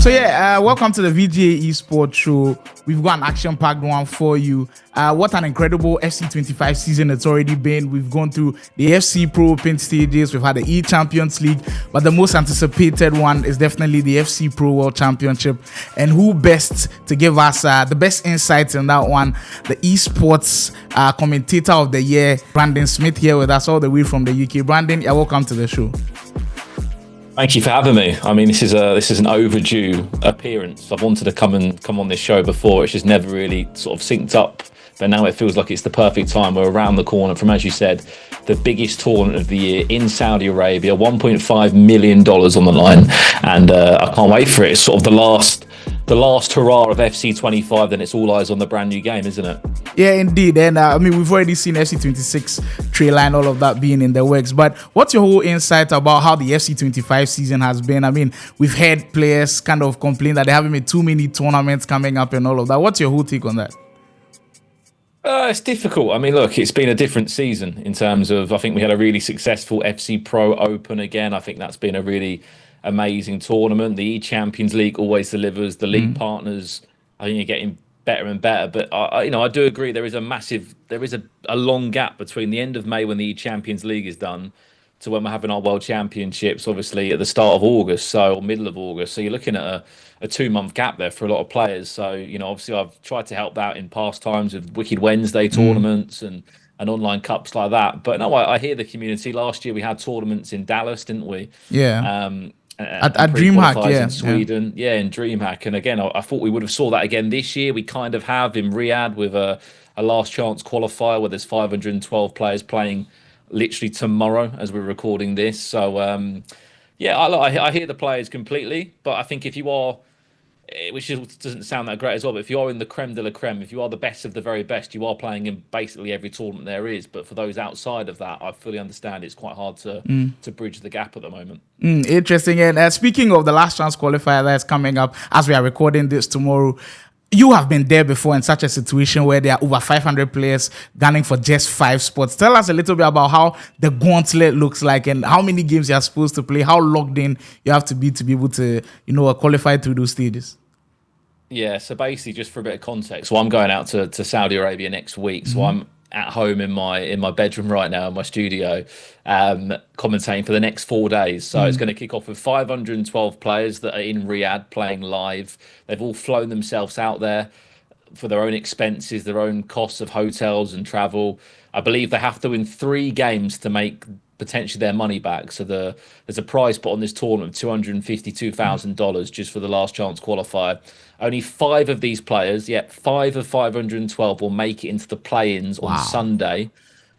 Welcome to the VGA Esports Show. We've got an action-packed one for you. What an incredible FC25 season it's already been. We've gone through the FC Pro Open stages. We've had the E-Champions League, but the most anticipated one is definitely the FC Pro World Championship. And who best to give us the best insights in that one? The Esports Commentator of the Year, Brandon Smith, here with us all the way from the UK. Brandon, welcome to the show. Thank you for having me. I mean, this is an overdue appearance. I've wanted to come on this show before. It's just never really sort of synced up. But now it feels like it's the perfect time. We're around the corner from, as you said, the biggest tournament of the year in Saudi Arabia. $1.5 million on the line, and I can't wait for it. It's sort of the last hurrah of FC25. Then it's all eyes on the brand new game, isn't it? Yeah, indeed. And we've already seen FC26 trailer and all of that being in the works. But what's your whole insight about how the FC25 season has been? I mean, we've heard players kind of complain that they haven't made too many tournaments coming up and all of that. What's your whole take on that? It's difficult. I mean, look, it's been a different season in terms of, I think we had a really successful FC Pro Open again. I think that's been a really amazing tournament. The E-Champions League always delivers. The league partners, I think, are getting better and better. But I do agree there is a long gap between the end of May when the E-Champions League is done to when we're having our World Championships, obviously at the start of August, or middle of August. So you're looking at a 2-month gap there for a lot of players. So, obviously I've tried to help out in past times with Wicked Wednesday tournaments and online cups like that. But no, I hear the community. Last year we had tournaments in Dallas, didn't we? Yeah. At DreamHack, in Sweden, in DreamHack. And again, I thought we would have saw that again this year. We kind of have in Riyadh with a last chance qualifier where there's 512 players playing literally tomorrow as we're recording this. So I hear the players completely, but I think if you are, which doesn't sound that great as well, but if you are in the creme de la creme, if you are the best of the very best, you are playing in basically every tournament there is. But for those outside of that, I fully understand it's quite hard to bridge the gap at the moment. Interesting. And speaking of the last chance qualifier that's coming up as we are recording this tomorrow, you have been there before in such a situation where there are over 500 players gunning for just 5 spots. Tell us a little bit about how the gauntlet looks like and how many games you are supposed to play, how locked in you have to be able to, qualify through those stages. Yeah, so basically, just for a bit of context, so I'm going out to Saudi Arabia next week. So I'm at home in my bedroom right now in my studio, commentating for the next 4 days. So it's going to kick off with 512 players that are in Riyadh playing live. They've all flown themselves out there for their own expenses, their own costs of hotels and travel. I believe they have to win 3 games to make potentially their money back. So there's a prize put on this tournament of $252,000 just for the last chance qualifier. Only 5 of these players, 5 of 512 will make it into the play-ins on Sunday.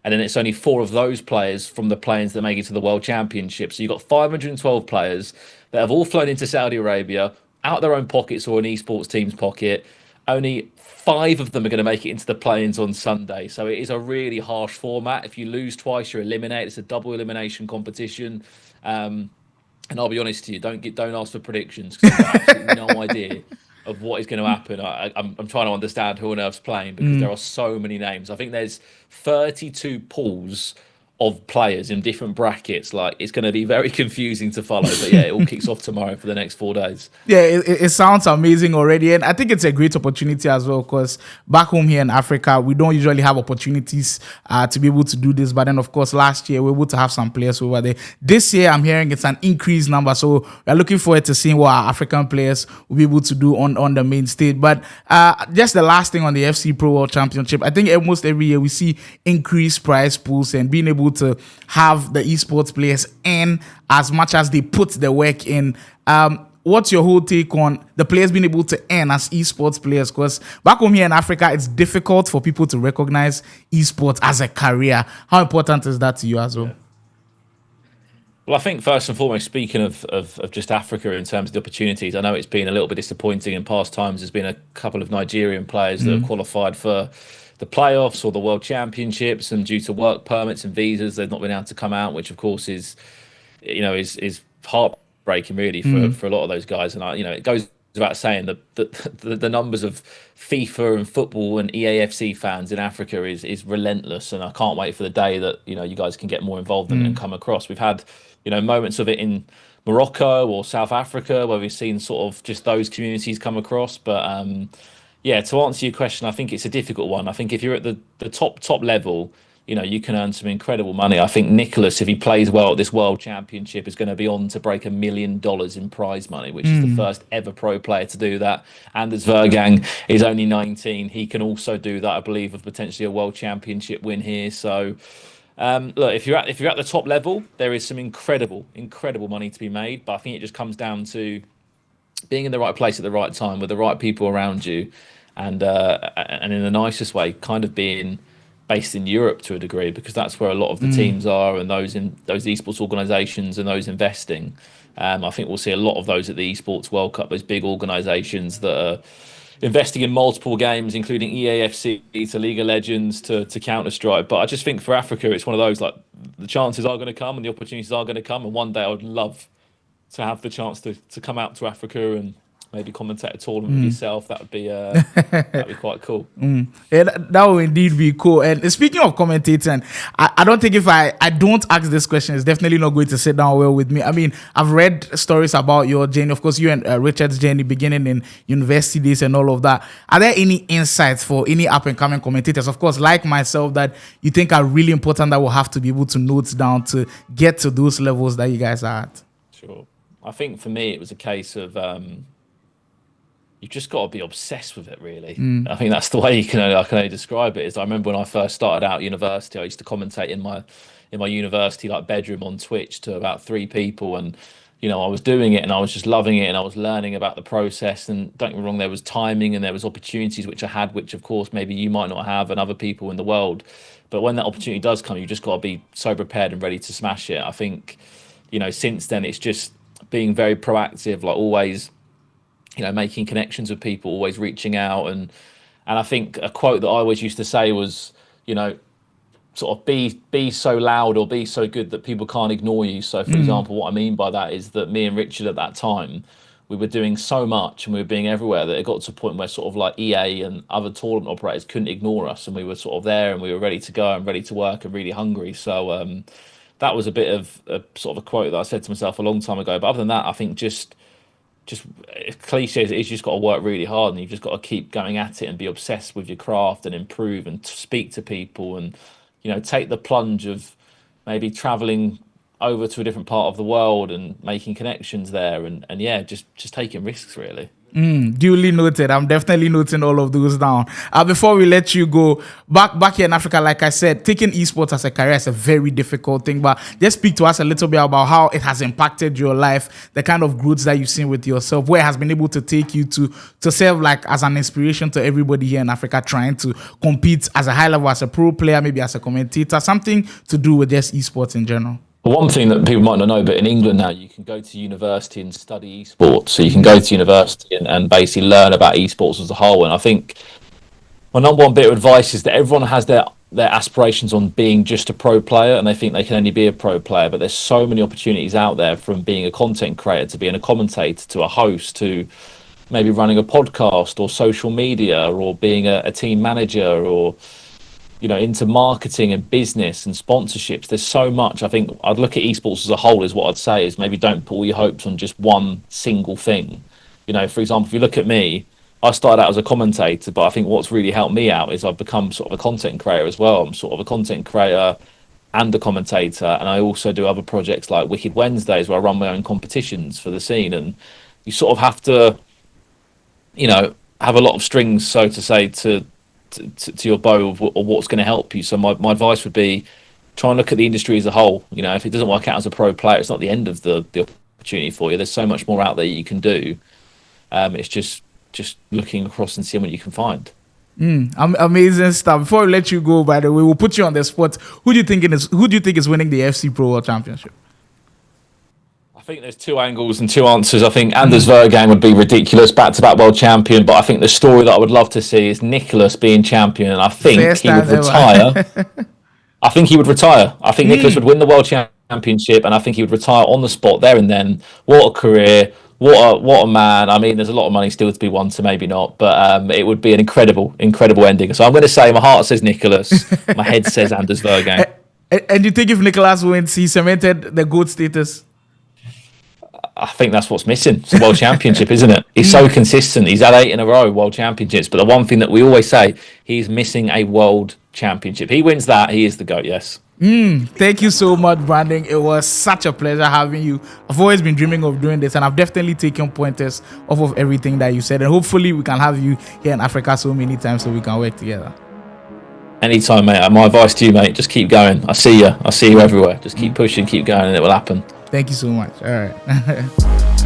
And then it's only 4 of those players from the play-ins that make it to the World Championship. So you've got 512 players that have all flown into Saudi Arabia out their own pockets or an esports team's pocket. Only 5 of them are going to make it into the play-ins on Sunday. So it is a really harsh format. If you lose twice, you're eliminated. It's a double elimination competition. And I'll be honest to you, don't ask for predictions because I've got absolutely no idea of what is going to happen. I'm trying to understand who on earth's playing because there are so many names. I think there's 32 pools of players in different brackets. Like, it's going to be very confusing to follow. But yeah, it all kicks off tomorrow for the next 4 days. Yeah, it sounds amazing already. And I think it's a great opportunity as well because back home here in Africa, we don't usually have opportunities to be able to do this. But then, of course, last year, we were able to have some players over there. This year, I'm hearing it's an increased number. So we're looking forward to seeing what our African players will be able to do on the main stage. But just the last thing on the FC Pro World Championship, I think almost every year we see increased prize pools and being able to have the esports players earn as much as they put the work in. What's your whole take on the players being able to earn as esports players? Because back home here in Africa, it's difficult for people to recognize esports as a career. How important is that to you as well? Well, I think first and foremost, speaking of just Africa in terms of the opportunities, I know it's been a little bit disappointing in past times. There's been a couple of Nigerian players that have qualified for the playoffs or the World Championships, and due to work permits and visas, they've not been able to come out, which of course is heartbreaking really for a lot of those guys. And it goes without saying that the numbers of FIFA and football and EAFC fans in Africa is relentless, and I can't wait for the day that you guys can get more involved and come across. We've had moments of it in Morocco or South Africa, where we've seen sort of just those communities come across. But yeah, to answer your question, I think it's a difficult one. I think if you're at the top level, you can earn some incredible money. I think Nicholas, if he plays well at this World Championship, is going to be on to break $1 million in prize money, which is the first ever pro player to do that. Anders Vergang is only 19. He can also do that, I believe, with potentially a World Championship win here. So, look, if you're at the top level, there is some incredible money to be made. But I think it just comes down to being in the right place at the right time with the right people around you, and in the nicest way, kind of being based in Europe to a degree, because that's where a lot of the teams are, and those esports organisations and those investing. I think we'll see a lot of those at the Esports World Cup. Those big organisations that are investing in multiple games, including EAFC to League of Legends to Counter Strike. But I just think for Africa, it's one of those, like, the chances are going to come and the opportunities are going to come, and one day I would love to have the chance to come out to Africa and maybe commentate a tournament with yourself. That'd be quite cool. Yeah, that would indeed be cool. And speaking of commentating, I don't think if I don't ask this question, it's definitely not going to sit down well with me. I mean, I've read stories about your journey. Of course, you and Richard's journey beginning in university days and all of that. Are there any insights for any up-and-coming commentators, of course, like myself, that you think are really important that we'll have to be able to note down to get to those levels that you guys are at? Sure. I think for me, it was a case of you've just got to be obsessed with it, really. I think that's the way I can only describe it. Is I remember when I first started out university, I used to commentate in my university like bedroom on Twitch to about 3 people, and I was doing it and I was just loving it, and I was learning about the process. And don't get me wrong, there was timing and there was opportunities which I had, which of course maybe you might not have, and other people in the world. But when that opportunity does come, you just got to be so prepared and ready to smash it. I think since then it's just being very proactive, like always, making connections with people, always reaching out. And I think a quote that I always used to say was, sort of be so loud or be so good that people can't ignore you. So for example, what I mean by that is that me and Richard at that time, we were doing so much and we were being everywhere that it got to a point where sort of like EA and other tournament operators couldn't ignore us, and we were sort of there and we were ready to go and ready to work and really hungry. So that was a bit of a sort of a quote that I said to myself a long time ago. But other than that, I think just cliche as it is, you just got to work really hard, and you've just got to keep going at it and be obsessed with your craft and improve and speak to people, and take the plunge of maybe traveling over to a different part of the world and making connections there, and yeah, just taking risks, really. Duly noted. I'm definitely noting all of those down. Before we let you go, back here in Africa, like I said, taking esports as a career is a very difficult thing. But just speak to us a little bit about how it has impacted your life, the kind of growth that you've seen with yourself, where it has been able to take you to serve like as an inspiration to everybody here in Africa trying to compete as a high level, as a pro player, maybe as a commentator, something to do with just esports in general. One thing that people might not know, but in England now, you can go to university and study esports. So you can go to university and basically learn about esports as a whole. And I think my number one bit of advice is that everyone has their aspirations on being just a pro player, and they think they can only be a pro player. But there's so many opportunities out there, from being a content creator to being a commentator to a host to maybe running a podcast or social media or being a team manager or into marketing and business and sponsorships. There's so much. I think I'd look at esports as a whole, is what I'd say, is maybe don't put all your hopes on just one single thing. For example, if you look at me, I started out as a commentator, but I think what's really helped me out is I've become sort of a content creator as well. I'm sort of a content creator and a commentator, and I also do other projects like Wicked Wednesdays, where I run my own competitions for the scene. And you sort of have to, have a lot of strings, so to say, to your bow of what's going to help you. So my advice would be try and look at the industry as a whole. If it doesn't work out as a pro player, it's not the end of the opportunity for you. There's so much more out there you can do. It's just looking across and seeing what you can find. Amazing stuff. Before we let you go, by the way, we'll put you on the spot. Who do you think is winning the FC Pro World Championship? I think there's 2 angles and 2 answers. I think Anders Vergang would be ridiculous, back-to-back world champion. But I think the story that I would love to see is Nicholas being champion, and I think he would retire. I think he would retire. I think Nicholas would win the world championship, and I think he would retire on the spot there and then. What a career! What a man! I mean, there's a lot of money still to be won, so maybe not. But it would be an incredible ending. So I'm going to say my heart says Nicholas, my head says Anders Vergang. And you think if Nicholas wins, he cemented the GOAT status? I think that's what's missing. It's the World Championship, isn't it? He's so consistent. He's had 8 in a row World Championships. But the one thing that we always say, he's missing a World Championship. He wins that, he is the GOAT, yes. Thank you so much, Brandon. It was such a pleasure having you. I've always been dreaming of doing this, and I've definitely taken pointers off of everything that you said. And hopefully we can have you here in Africa so many times so we can work together. Anytime, mate. My advice to you, mate, just keep going. I see you everywhere. Just keep pushing, keep going, and it will happen. Thank you so much. All right.